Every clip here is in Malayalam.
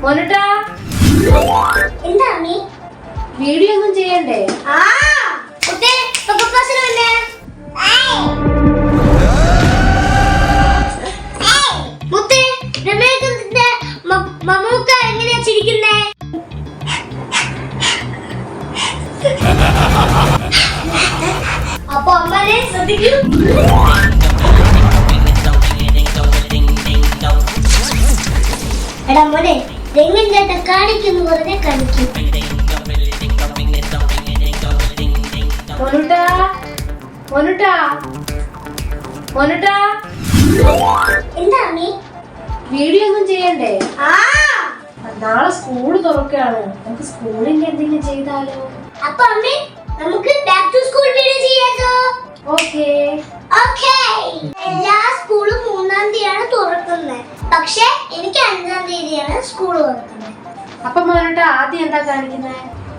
മോനുട്ടാ എന്താ അമ്മി? വീഡിയോ ഒന്നും ചെയ്യണ്ടേ? മമ്മൂക്ക എങ്ങനെയാ ചിരിക്കുന്നേ? അപ്പൊ അമ്മനെ ശ്രദ്ധിക്കൂ. എടാ മോനെ, രംഗൻ ചേട്ടൻ കാണിക്കുന്നു പറഞ്ഞേ കാണിക്കൂ. മോനുട്ടാ മോനുട്ടാ മോനുട്ടാ എന്താ അമ്മി? വീഡിയോ ഒന്നും ചെയ്യണ്ടേ? നാളെ സ്കൂള് തുറക്കാണ്. നമുക്ക് സ്കൂളിന്റെ എന്തെങ്കിലും ചെയ്താലോ? അപ്പൊ അമ്മേ, നമുക്ക് ബാക്ക് ടു സ്കൂൾ വീഡിയോ ചെയ്യാലോ? ഓക്കേ. എല്ലാ സ്കൂളും 3-ാം തീയതിയാണ് തുറക്കുന്നത്. പക്ഷെ എനിക്ക് 5-ാം തീയതിയാണ് സ്കൂൾ തുറക്കുന്നത്. അപ്പൊ മോനുട്ടാ ആദ്യം എന്താ കാണിക്കുന്നേ?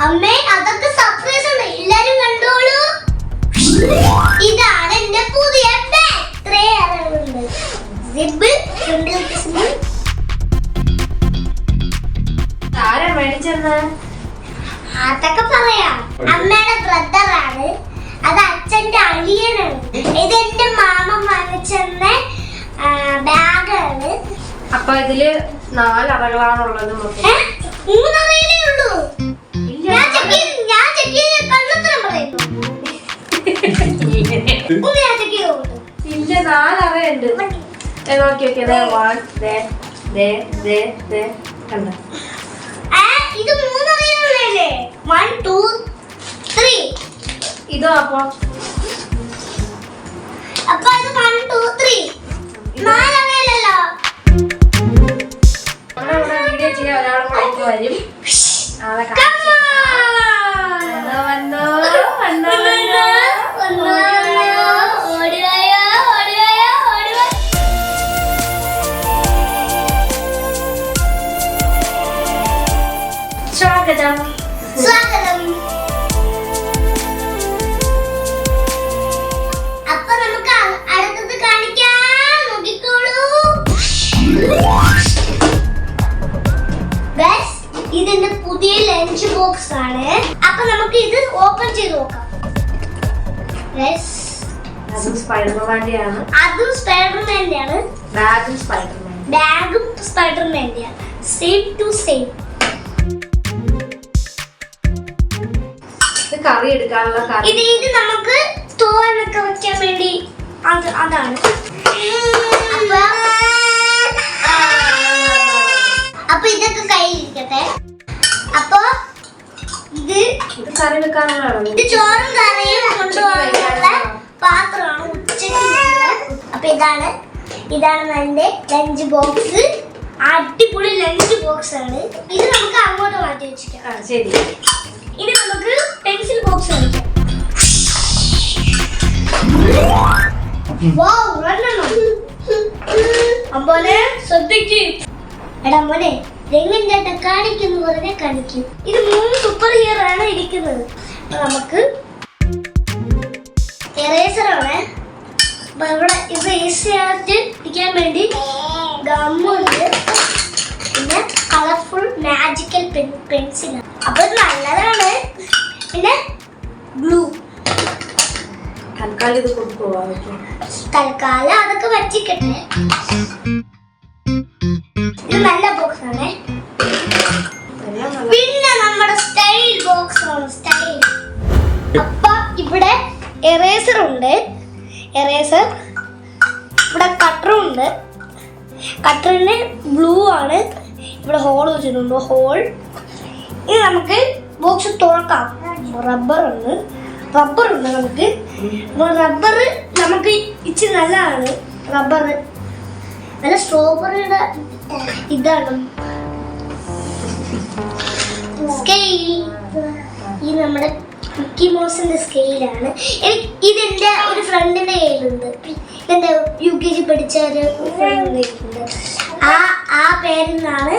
അമ്മേ, അതൊക്കെ സർപ്രൈസ് ആണ്. എല്ലാരും കണ്ടോളൂ. ഇതാണ് എന്റെ പുതിയ ബാഗ്. ഇത്രയേറെയുണ്ട്. സിബിൾ ആരാ മേടിച്ചെന്ന്? അതൊക്കെ പറയാം. അമ്മയുടെ ബ്രദറാണ്. അത് അച്ഛന്റെ അളിയനാണ്. ഇത് എന്റെ മാമ വാങ്ങിച്ചെന്ന ബാഗാണ്. അപ്പൊ ഇതില് 4 അറകളാണുള്ളത്. 3 അറയിലേ ഉള്ളൂ. ഞാൻ ചെക്ക് ചെയ്ത് കള്ളത്തരം പറയുന്നു. ഇല്ല, 4 അറയുണ്ട്. നോക്കി കണ്ട. ഇത് 3 അറയിലുള്ളതല്ലേ? 1 2 3. ഇതോ? അപ്പൊ ഇത് 1 2 3 4 അറയിലല്ലോ. വീഡിയോ ചെയ്യാൻ ഒരാളും കൂടെ വരും. ആളെ സ്വാഗതം. അപ്പൊ നമുക്ക് അടുത്തത് കാണിക്കാം. നോക്കിക്കോളൂ. ഇതിന്റെ പുതിയ ലഞ്ച് ബോക്സ് ആണ്. അപ്പൊ നമുക്ക് ഇത് ഓപ്പൺ ചെയ്ത് നോക്കാം. അതും സ്പൈഡർമാന്റെയാണ്. അതും സ്പൈഡർമാന്റെയാണ്. ബാഗും സ്പൈഡർമാൻ. ബാഗും സ്പൈഡർമാന്റെയാണ്. Same to same. കറി എടുക്കാനുള്ള കറി. ഇത് നമുക്ക് തോരനൊക്കെ വെക്കാൻ വേണ്ടി അതാണ്. അപ്പൊ ഇതൊക്കെ കയ്യിലിരിക്കട്ടെ. അപ്പൊ ഇത് കറി വെക്കാനുള്ളതാണ്. ഇത് ചോറും കറിയും കൊണ്ടുപോകാനുള്ള പാത്രമാണ്. ഉച്ചയ്ക്ക്. അപ്പൊ ഇതാണ് എന്റെ ലഞ്ച് ബോക്സ്. അടിപൊളി ലഞ്ച് ബോക്സ് ആണ്. ഇത് നമുക്ക് അങ്ങോട്ട് മാറ്റി വെച്ചിരിക്കാം. ശരി. ഇനി നമുക്ക് പെൻസിൽ ബോക്സ് കളിക്കാം. അമ്പോലെ ശ്രദ്ധിക്ക്. എടാ മോനെ, രംഗൻ ചേട്ടൻ കാണിക്കുന്നു പറഞ്ഞേ കാണിക്കും. ഇത് 3 സൂപ്പർ ഹീറോ ആണ് ഇരിക്കുന്നത്. നമുക്ക് എറേസറാണ്. ഇവിടെ ഇറേസറായിട്ട് ഇരിക്കാൻ വേണ്ടി ഗമ്മുണ്ട്. പിന്നെ കളർഫുൾ മാജിക്കൽ പെൻസിലാണ്. അപ്പൊ ഇത് നല്ലതാണ്. പിന്നെ ബ്ലൂ. തൽക്കാലം ഇത് കൊണ്ടുപോകാൻ തൽക്കാലം അതൊക്കെ വച്ചിക്കട്ടെ. ഇത് നല്ല ബോക്സ് ആണ്. പിന്നെ നമ്മുടെ സ്റ്റൈൽ ബോക്സ് ആണ്. സ്റ്റൈൽ. അപ്പൊ ഇവിടെ എറേസർ ഉണ്ട്. എറേസർ. ഇവിടെ കട്ടറും ഉണ്ട്. കട്ടറിന് ബ്ലൂ ആണ്. ഇവിടെ ഹോൾ വെച്ചിട്ടുണ്ട്. ഹോൾ. ഇനി നമുക്ക് ബോക്സ് തുറക്കാം. റബ്ബർ ഉണ്ട് നമുക്ക്. റബ്ബർ നമുക്ക് ഇച്ചിരി നല്ലതാണ്. റബ്ബർ നല്ല സ്ട്രോബെറിയുടെ ഇതാണ്. സ്കെയിൽ. ഈ നമ്മുടെ മിക്കി മൗസിന്റെ സ്കെയിലാണ്. ഇതെന്റെ ഒരു ഫ്രണ്ടിന്റെ കയ്യിലുണ്ട്. എന്റെ UKG പഠിച്ച ഒരു ഫ്രണ്ടിന്റെ കയ്യിലുണ്ട്. ആ പേരിന്നാണ്.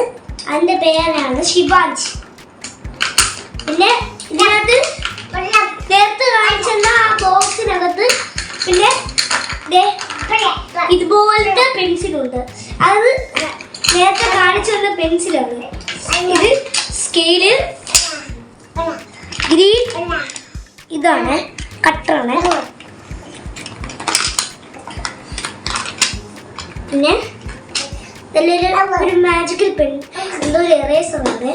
അതിന്റെ പേരാണ് ശിവാജി. പിന്നെ ഇതിനകത്ത് നേരത്തെ കാണിച്ചെന്ന ആ ബോക്സിനകത്ത് പിന്നെ ഇതുപോലത്തെ പെൻസിലുണ്ട്. അത് നേരത്തെ കാണിച്ചു വന്ന പെൻസിലാണ്. ഇത് സ്കെയില്, ഗ്രീൻ ഇതാണ് കട്ടറാണ്. പിന്നെ ഒരു മാജിക്കൽ പെൻ, എന്തോ ഒരു എറേസർ ഉണ്ട്.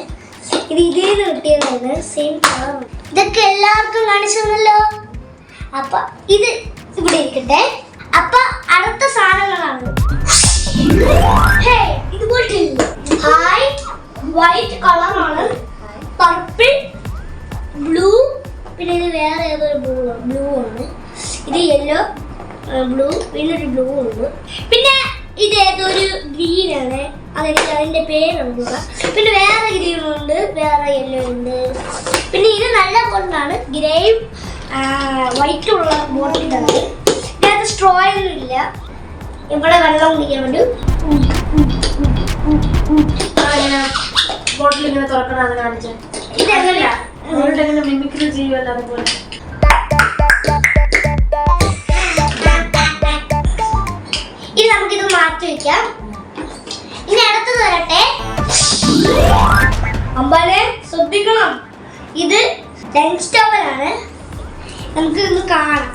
ഇത് ഇതിൽ നിന്ന് കിട്ടിയതാണ്, സെയിം കളർ. ഇതൊക്കെ എല്ലാവർക്കും കാണിച്ചു തന്നല്ലോ. അപ്പൊ ഇത് ഇവിടെ ഇരിക്കട്ടെ. അപ്പൊ അടുത്ത സാധനങ്ങളാണ്. ഇതുപോലത്തെ വൈറ്റ് കളറാണ്, പർപ്പിൾ, ബ്ലൂ, പിന്നെ ഇത് വേറെ ഏതൊരു ബ്ലൂ ആണ്. ഇത് യെല്ലോ, ബ്ലൂ, പിന്നെ ഒരു ബ്ലൂ ഉണ്ട്. പിന്നെ ഇത് ഏതൊരു ഗ്രീൻ ആണ്, അതെനിക്ക് അതിന്റെ പേരുണ്ട്. പിന്നെ വേറെ ഗ്രീൻ ഉണ്ട്, വേറെ യെല്ലോ ഉണ്ട്. പിന്നെ ഇത് നല്ല ബോട്ടിലാണ്, ഗ്രേയും വൈറ്റും ഉള്ള ബോട്ടിലാണ്. ഇതിനകത്ത് സ്ട്രോ ഒന്നും ഇല്ല, ഇവിടെ വെള്ളം കുടിക്കാൻ വേണ്ടി. ബോട്ടിൽ ഇങ്ങനെ തുറക്കണം കാണിച്ചു. ഇതല്ല മിമിക്രി ചെയ്യുമല്ലോ അതുപോലെ. ഇനി നമുക്കിത് മാറ്റി വെക്കാം. ഇനി അടുത്തത് വരട്ടെ. അമ്പാനെ ശ്രദ്ധിക്കണം, ഇത് ലഞ്ച് ടവലാണ്. നമുക്ക് ഇത് കാണാം.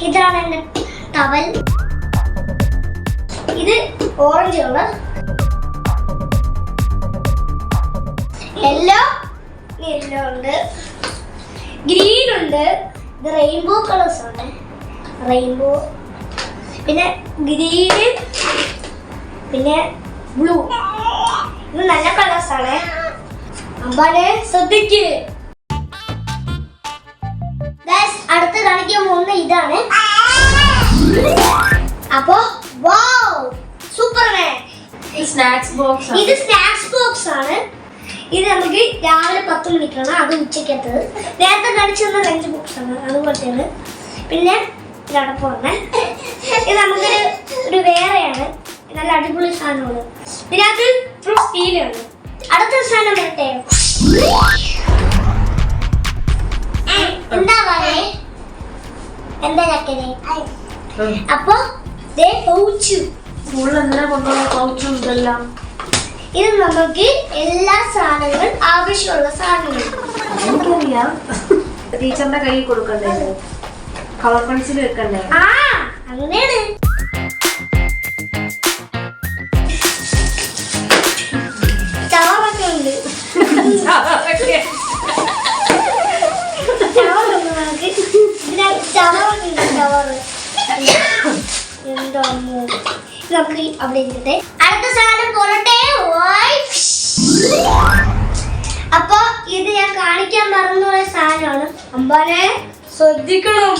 ഇതാണ് എന്റെ ടവൽ. ഇത് ഓറഞ്ച് കളർ, യെല്ലോ ഉണ്ട്, ഗ്രീൻ ഉണ്ട്. ഇത് റെയിൻബോ കളേഴ്സ് ആണ്, റെയിൻബോ, പിന്നെ ഗ്രീൻ, പിന്നെ ബ്ലൂ. ഇത് നല്ല കളേഴ്സ് ആണ്. അമ്പാനെ ശ്രദ്ധിക്ക്. അടുത്ത് കാണിക്കാൻ പോകുന്ന ഇതാണ്. അപ്പൊ സൂപ്പർമാൻ. Snacks box. ഇത് സ്നാക്സ് ബോക്സ് ആണ്. ഇത് നമുക്ക് രാവിലെ 10 മണിക്കാണ്, അത് ഉച്ചക്കത്തത്. നേരത്തെ കാണിച്ചു തന്ന ലഞ്ച് ബോക്സ് ആണ്, അതുപോലത്തെയാണ്. പിന്നെ ഇതടപ്പാണ്. ഇത് നമുക്കൊരു ഒരു വേറെയാണ്, നല്ല അടിപൊളി സാധനമാണ്. ഇതിനകത്ത് ഫുൾ സ്റ്റീലാണ്. അടുത്ത സാധനം വരട്ടെ. എന്താ പറയേ, എന്താ ചക്കനെ? അപ്പൊ ഇത് നമുക്ക് എല്ലാ സാധനങ്ങളും ആവശ്യമുള്ള സാധനങ്ങൾ ടീച്ചറിന്റെ കയ്യിൽ കൊടുക്കണ്ടേ, കളർ പെൻസിൽ വെക്കണ്ടേ? അങ്ങനെയാണ്. ചവറൊക്കെ ഉണ്ട്. നമുക്ക് അവിടെ ഇരിക്കട്ടെ. അടുത്ത സാധനം പോരട്ടെ. അപ്പൊ ഇത് ഞാൻ കാണിക്കാൻ മറന്നുപോയ സാധനമാണ്. അമ്പാനെ ശ്രദ്ധിക്കണം.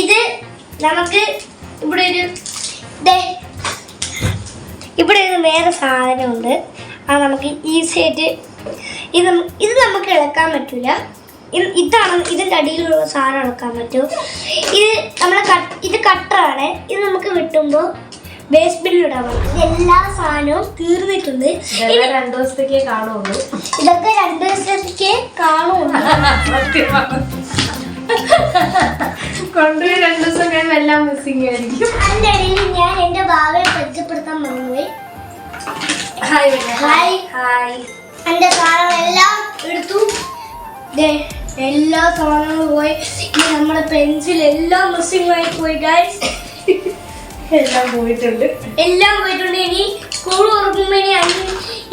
ഇത് നമുക്ക് ഇവിടെ ഒരു വേറെ സാധനമുണ്ട്. അത് നമുക്ക് ഈസി ആയിട്ട് ഇത് നമുക്ക് ഇളക്കാൻ പറ്റൂല. ഇതാണ് ഇതിൻ്റെ അടിയിലുള്ള സാധനം ഇളക്കാൻ പറ്റും. ഇത് ഇത് കട്ടറാണ്. ഇത് നമുക്ക് വെട്ടുമ്പോൾ വേസ്റ്റ് ബിന്നിൽ ഇടാൻ പറ്റും. എല്ലാ സാധനവും തീർന്നിട്ടുണ്ട്. 2 ദിവസത്തേക്കേ കാണുള്ളൂ. ഇതൊക്കെ 2 ദിവസത്തേക്കേ കാണുള്ളൂ. കൊണ്ടുപോയി 2 ദിവസം കഴിയുമ്പോൾ എല്ലാം മിസ്സിംഗ് ആയിരിക്കും. അതിൻ്റെ ഇടയിൽ ഞാൻ എൻ്റെ ഭാവിയെ പരിചയപ്പെടുത്താൻ മറന്നുപോയി. Hi hi. എൻ്റെ സാധനം എല്ലാം എടുത്തു. എല്ലാ സാധനങ്ങളും പോയി. ഇനി നമ്മുടെ പെൻസിൽ എല്ലാം മിസ്സിംഗ് ആയി പോയി ഗൈസ്. എല്ലാം പോയിട്ടുണ്ട്. ഇനി സ്കൂൾ തുറക്കുമ്പോ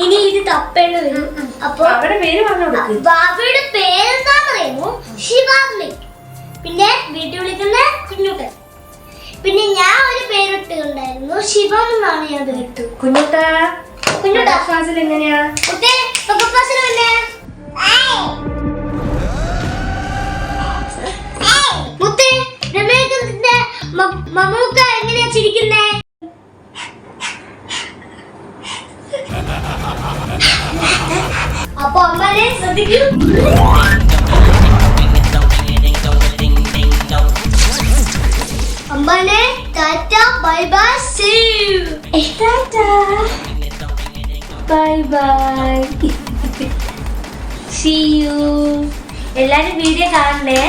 ഇനി ഇത് തപ്പേണ്ടി വരും. അപ്പൊ അവരുടെ പേര് പറഞ്ഞു. ബാബയുടെ പേരെന്താന്ന് പറയുമ്പോ ശിവാഗ്നി. പിന്നെ വീട്ടിൽ വിളിക്കുന്ന കുഞ്ഞുട്ടൻ. പിന്നെ ഞാൻ ഒരു പേരിട്ടുണ്ടായിരുന്നു, ശിവം എന്നാണ് ഞാൻ പേരിട്ടു. കുഞ്ഞുട്ടാ ക്ലാസ്സിൽ എങ്ങനെയാ? മമ്മൂക്ക എങ്ങനെയാ ചിരിക്കുന്നേ? അപ്പൊ അമ്മനെ ശ്രദ്ധിക്കൂ. അമ്മനെ tata bye bye see you. Tata bye bye see you. എല്ലാരും വീഡിയോ കാണണേ.